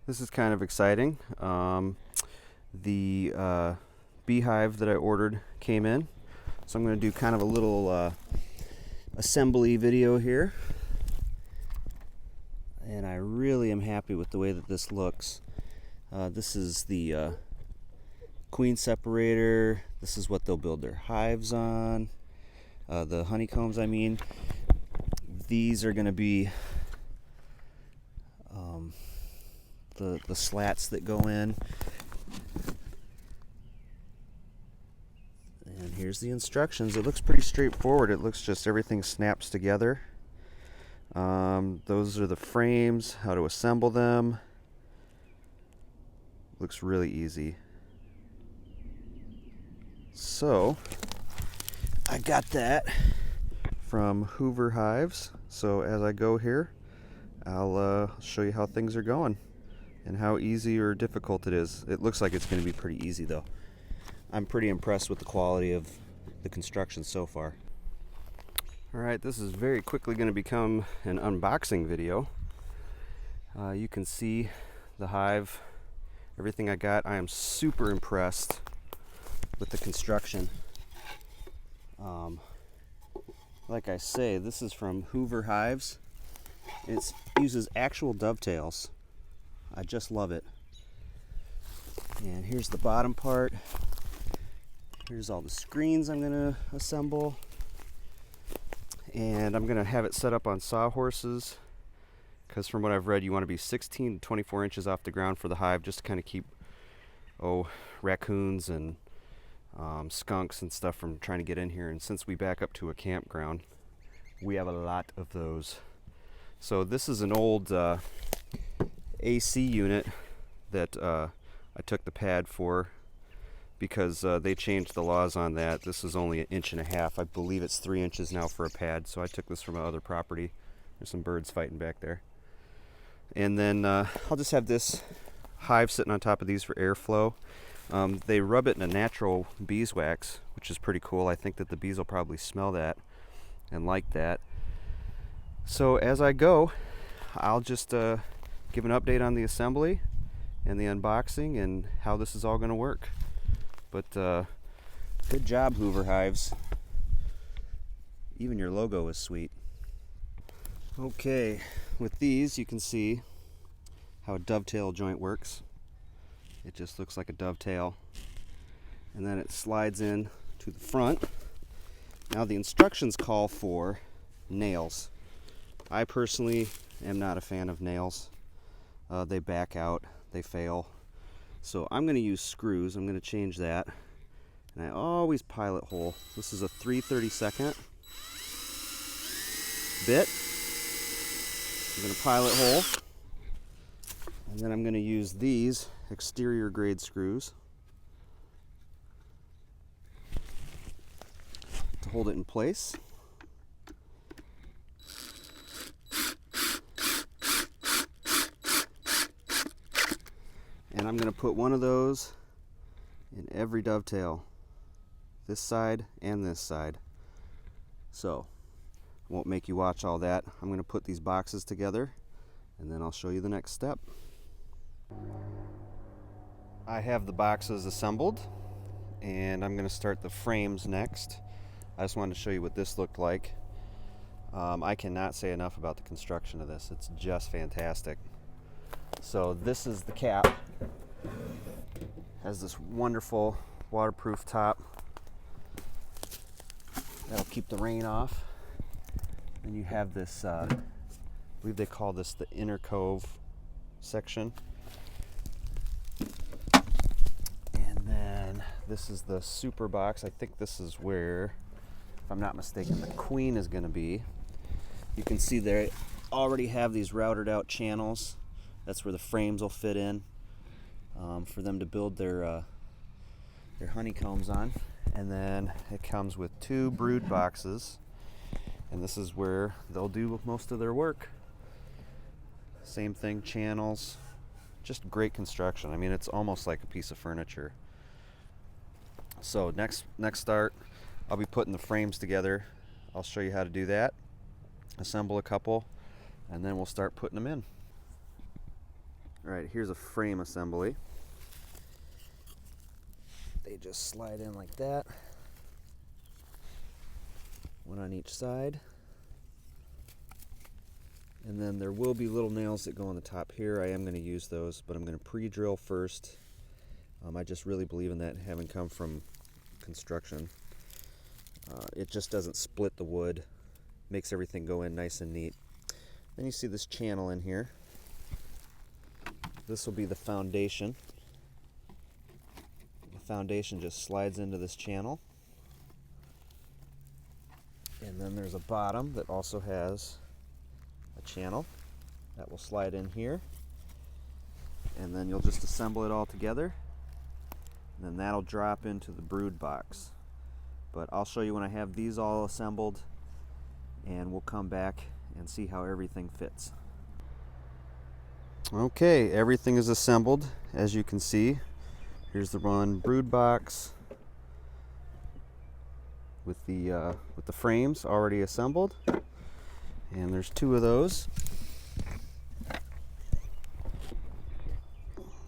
This is kind of exciting. The beehive that I ordered came in, so I'm going to do kind of a little assembly video here. And I really am happy with the way that this looks. This is the queen separator. This is what they'll build their hives on. The honeycombs, I mean. These are going to be the slats that go in. And here's the instructions. It looks pretty straightforward. It looks just everything snaps together. Those are the frames, how to assemble them. Looks really easy. So I got that from Hoover Hives. So as I go here, I'll show you how things are going and how easy or difficult it is. It looks like it's going to be pretty easy though. I'm pretty impressed with the quality of the construction so far. Alright, this is very quickly going to become an unboxing video. You can see the hive, everything I got. I am super impressed with the construction. Like I say, this is from Hoover Hives. It uses actual dovetails. I just love it. And here's the bottom part. Here's all the screens I'm going to assemble. And I'm going to have it set up on sawhorses, because from what I've read, you want to be 16 to 24 inches off the ground for the hive, just to kind of keep raccoons and skunks and stuff from trying to get in here. And since we back up to a campground, we have a lot of those. So this is an old AC unit that I took the pad for, because they changed the laws on that. This is only 1.5 inches. I believe it's 3 inches now for a pad, so I took this from another property. There's some birds fighting back there. And then I'll just have this hive sitting on top of these for airflow. They rub it in a natural beeswax, which is pretty cool. I think that the bees will probably smell that and like that. So as I go, I'll just give an update on the assembly and the unboxing and how this is all going to work. But good job, Hoover Hives. Even your logo is sweet. Okay, with these you can see how a dovetail joint works. It just looks like a dovetail, and then it slides in to the front. Now the instructions call for nails. I personally am not a fan of nails. They back out, they fail. So I'm going to use screws. I'm going to change that. And I always pilot hole. This is a 3/32 bit. I'm going to pilot hole. And then I'm going to use these exterior grade screws to hold it in place. And I'm going to put one of those in every dovetail, this side and this side. So, I won't make you watch all that. I'm going to put these boxes together, and then I'll show you the next step. I have the boxes assembled, and I'm going to start the frames next. I just wanted to show you what this looked like. I cannot say enough about the construction of this. It's just fantastic. So this is the cap. Has this wonderful waterproof top that'll keep the rain off. Then you have this, I believe they call this the inner cove section. And then this is the super box. I think this is where, if I'm not mistaken, the queen is going to be. You can see they already have these routed out channels. That's where the frames will fit in for them to build their honeycombs on. And then it comes with 2 brood boxes, and this is where they'll do most of their work. Same thing, channels, just great construction. I mean, it's almost like a piece of furniture. So next start, I'll be putting the frames together. I'll show you how to do that, assemble a couple, and then we'll start putting them in. Alright, here's a frame assembly. They just slide in like that. One on each side. And then there will be little nails that go on the top here. I am going to use those, but I'm going to pre-drill first. I just really believe in that, having come from construction. It just doesn't split the wood. Makes everything go in nice and neat. Then you see this channel in here. This will be the foundation. The foundation just slides into this channel. And then there's a bottom that also has a channel that will slide in here. And then you'll just assemble it all together. And then that'll drop into the brood box. But I'll show you when I have these all assembled, and we'll come back and see how everything fits. Okay, everything is assembled, as you can see. Here's the one brood box with the frames already assembled, and there's two of those.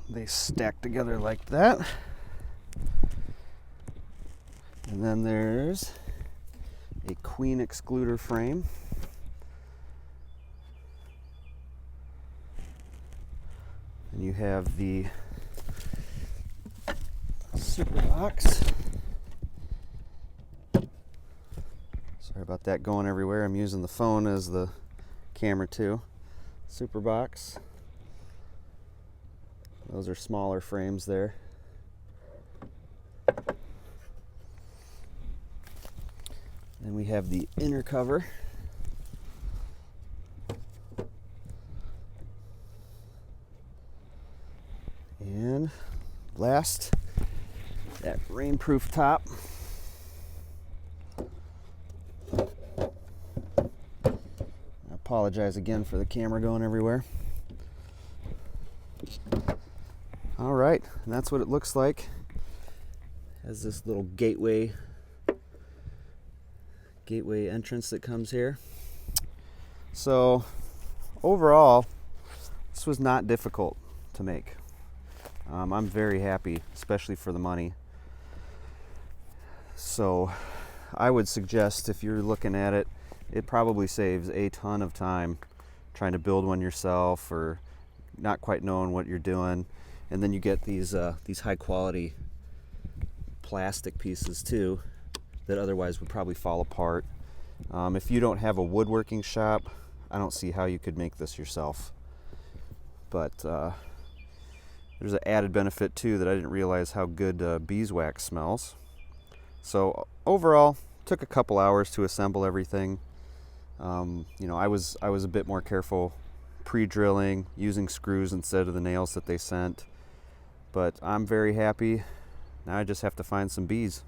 They stack together like that. And then there's a queen excluder frame. And you have the super box. Sorry about that going everywhere. I'm using the phone as the camera too. Super box. Those are smaller frames there. Then we have the inner cover. And last, that rainproof top. I apologize again for the camera going everywhere. All right, and that's what it looks like. Has this little gateway entrance that comes here. So overall, this was not difficult to make. I'm very happy, especially for the money. So I would suggest, if you're looking at it, it probably saves a ton of time trying to build one yourself or not quite knowing what you're doing. And then you get these high quality plastic pieces too that otherwise would probably fall apart. If you don't have a woodworking shop, I don't see how you could make this yourself. But there's an added benefit too that I didn't realize how good beeswax smells. So overall, took a couple hours to assemble everything. You know, I was a bit more careful pre-drilling, using screws instead of the nails that they sent. But I'm very happy. Now I just have to find some bees.